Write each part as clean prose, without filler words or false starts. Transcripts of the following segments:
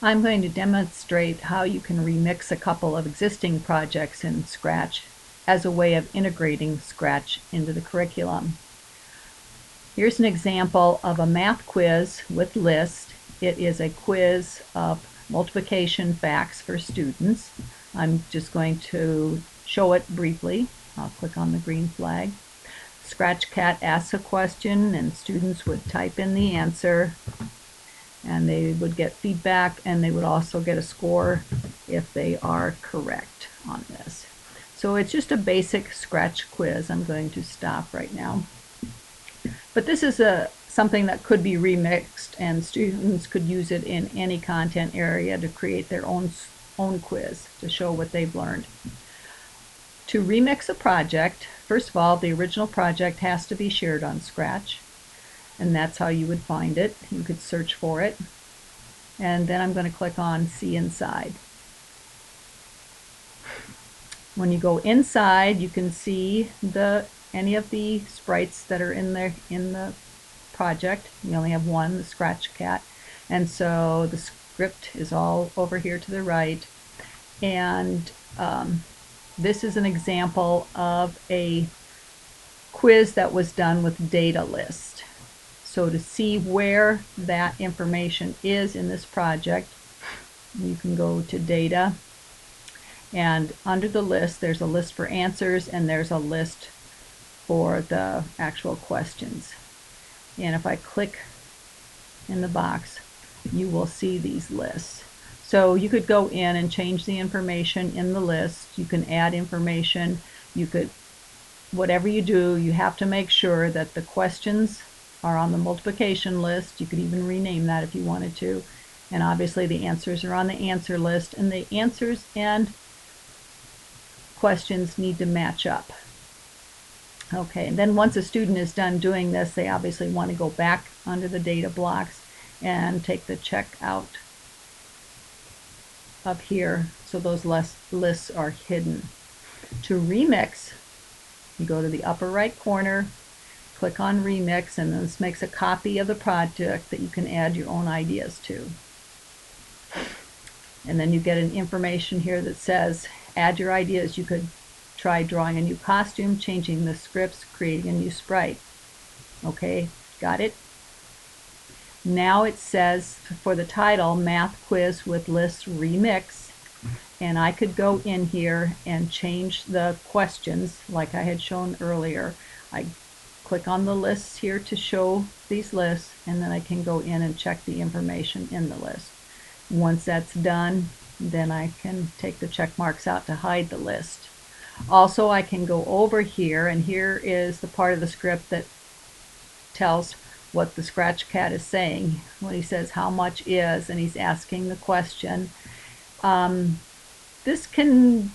I'm going to demonstrate how you can remix a couple of existing projects in Scratch as a way of integrating Scratch into the curriculum. Here's an example of a math quiz with list. It is a quiz of multiplication facts for students. I'm just going to show it briefly. I'll click on the green flag. Scratch-Cat asks a question and students would type in the answer, and they would get feedback, and they would also get a score if they are correct on this. So it's just a basic Scratch quiz. I'm going to stop right now. But this is something that could be remixed, and students could use it in any content area to create their own quiz to show what they've learned. To remix a project, first of all, the original project has to be shared on Scratch, and that's how you would find it. You could search for it, and then I'm going to click on See Inside. When you go inside, you can see any of the sprites that are in the project. We only have one, the Scratch-Cat, and so the script is all over here to the right. And this is an example of a quiz that was done with data list. So to see where that information is in this project, you can go to Data, and under the list there's a list for answers and there's a list for the actual questions. And if I click in the box, you will see these lists. So you could go in and change the information in the list. You can add information. You could, whatever you do, you have to make sure that the questions are on the multiplication list. You could even rename that if you wanted to. And obviously the answers are on the answer list, and the answers and questions need to match up. Okay, and then once a student is done doing this, they obviously want to go back under the data blocks and take the check out up here, so those lists are hidden. To remix, you go to the upper right corner, click on Remix, and this makes a copy of the project that you can add your own ideas to. And then you get an information here that says add your ideas. You could try drawing a new costume, changing the scripts, creating a new sprite. Okay, got it? Now it says for the title, Math Quiz with Lists Remix, and I could go in here and change the questions like I had shown earlier. I click on the lists here to show these lists, and then I can go in and check the information in the list. Once that's done, then I can take the check marks out to hide the list. Also, I can go over here, and here is the part of the script that tells what the Scratch-Cat is saying when he says how much is, and he's asking the question. This can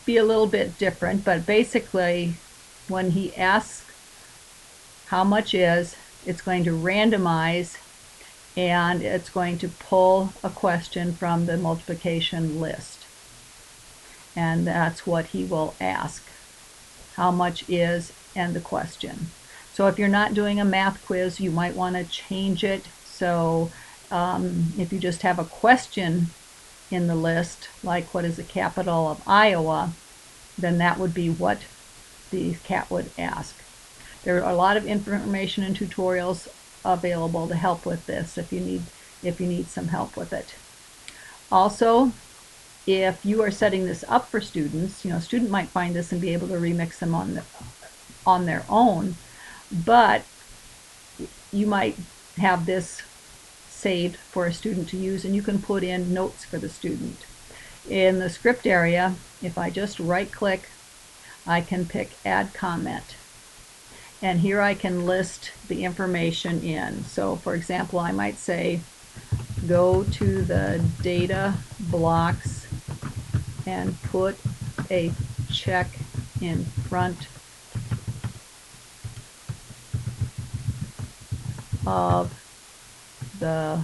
be a little bit different, but basically when he asks how much is, it's going to randomize, and it's going to pull a question from the multiplication list, and that's what he will ask. How much is, and the question. So if you're not doing a math quiz, you might want to change it. So if you just have a question in the list, like what is the capital of Iowa, then that would be what the cat would ask. There are a lot of information and tutorials available to help with this if you need some help with it. Also, if you are setting this up for students, a student might find this and be able to remix them on their own, but you might have this saved for a student to use, and you can put in notes for the student. In the script area, if I just right click, I can pick Add Comment, and here I can list the information in. So for example, I might say go to the data blocks and put a check in front of the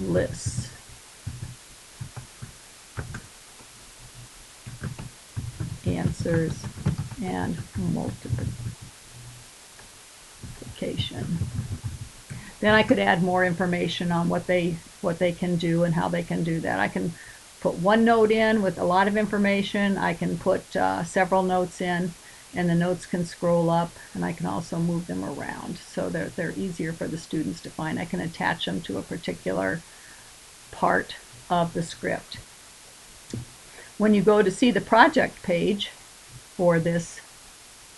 lists. Answers and multiplication. Then I could add more information on what they can do and how they can do that. I can put one note in with a lot of information. I can put several notes in, and the notes can scroll up, and I can also move them around so they're easier for the students to find. I can attach them to a particular part of the script. When you go to see the project page for this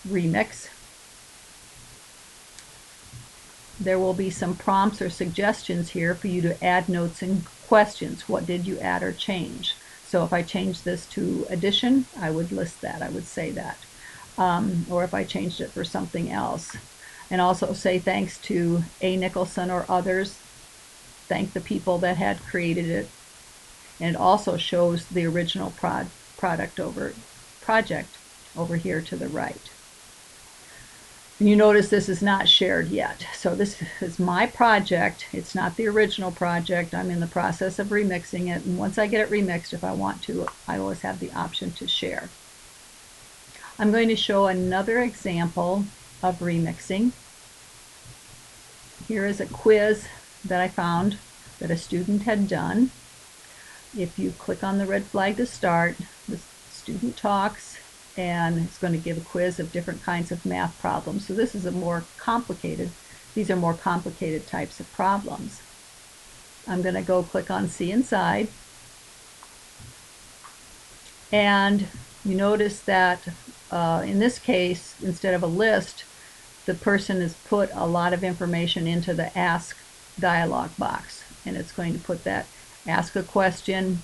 remix, there will be some prompts or suggestions here for you to add notes and questions. What did you add or change? So if I change this to addition, I would list that. I would say that. Or if I changed it for something else. And also say thanks to A. Nicholson or others. Thank the people that had created it. And it also shows the original project over here to the right. You notice this is not shared yet. So this is my project. It's not the original project. I'm in the process of remixing it. And once I get it remixed, if I want to, I always have the option to share. I'm going to show another example of remixing. Here is a quiz that I found that a student had done. If you click on the red flag to start, the student talks, and it's going to give a quiz of different kinds of math problems. So this is these are more complicated types of problems. I'm going to go click on See Inside, and you notice that in this case, instead of a list, the person has put a lot of information into the Ask dialog box, and it's going to put that ask a question,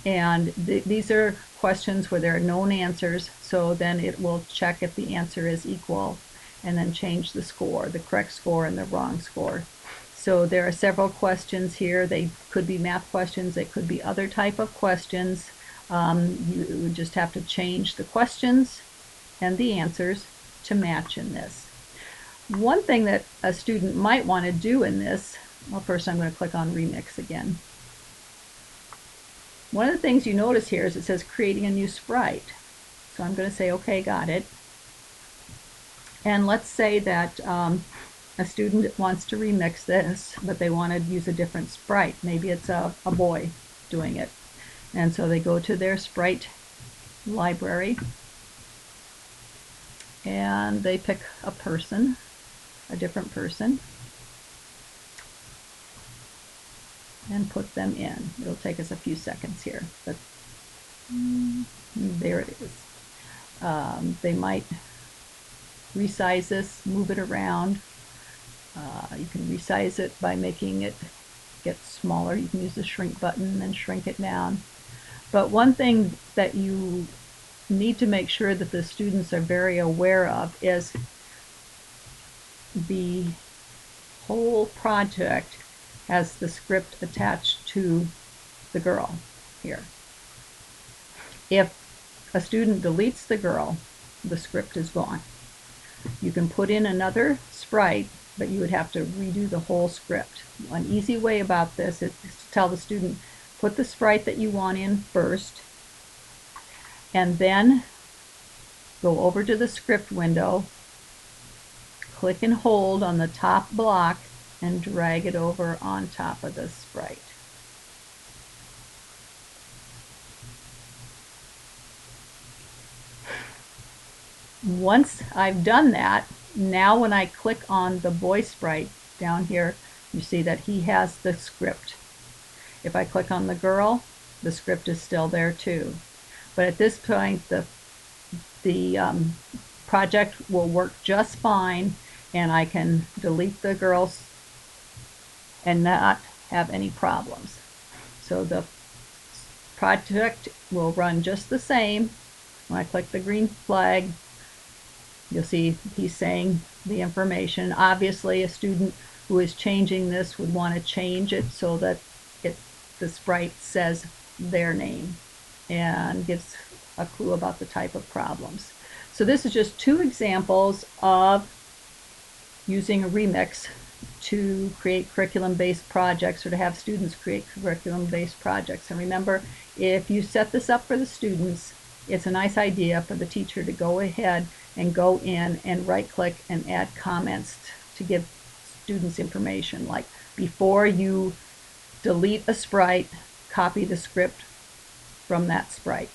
and these are questions where there are known answers, so then it will check if the answer is equal and then change the score, the correct score and the wrong score. So there are several questions here. They could be math questions, they could be other type of questions. You would just have to change the questions and the answers to match in this. One thing that a student might want to do in this, well, first I'm going to click on Remix again. One of the things you notice here is it says creating a new sprite. So I'm going to say, okay, got it. And let's say that a student wants to remix this, but they want to use a different sprite. Maybe it's a boy doing it. And so they go to their sprite library and they pick a person, a different person, and put them in. It'll take us a few seconds here, but there it is. They might resize this, move it around. You can resize it by making it get smaller. You can use the shrink button and shrink it down. But one thing that you need to make sure that the students are very aware of is the whole project has the script attached to the girl here. If a student deletes the girl, the script is gone. You can put in another sprite, but you would have to redo the whole script. One easy way about this is to tell the student, put the sprite that you want in first, and then go over to the script window, click and hold on the top block, and drag it over on top of the sprite. Once I've done that, now when I click on the boy sprite down here, you see that he has the script. If I click on the girl, the script is still there too. But at this point, the project will work just fine, and I can delete the girls and not have any problems. So the project will run just the same. When I click the green flag, you'll see he's saying the information. Obviously, a student who is changing this would want to change it so that the sprite says their name and gives a clue about the type of problems. So this is just two examples of using a remix to create curriculum-based projects, or to have students create curriculum-based projects. And remember, if you set this up for the students, it's a nice idea for the teacher to go ahead and go in and right-click and add comments to give student's information. Like before you delete a sprite, copy the script from that sprite.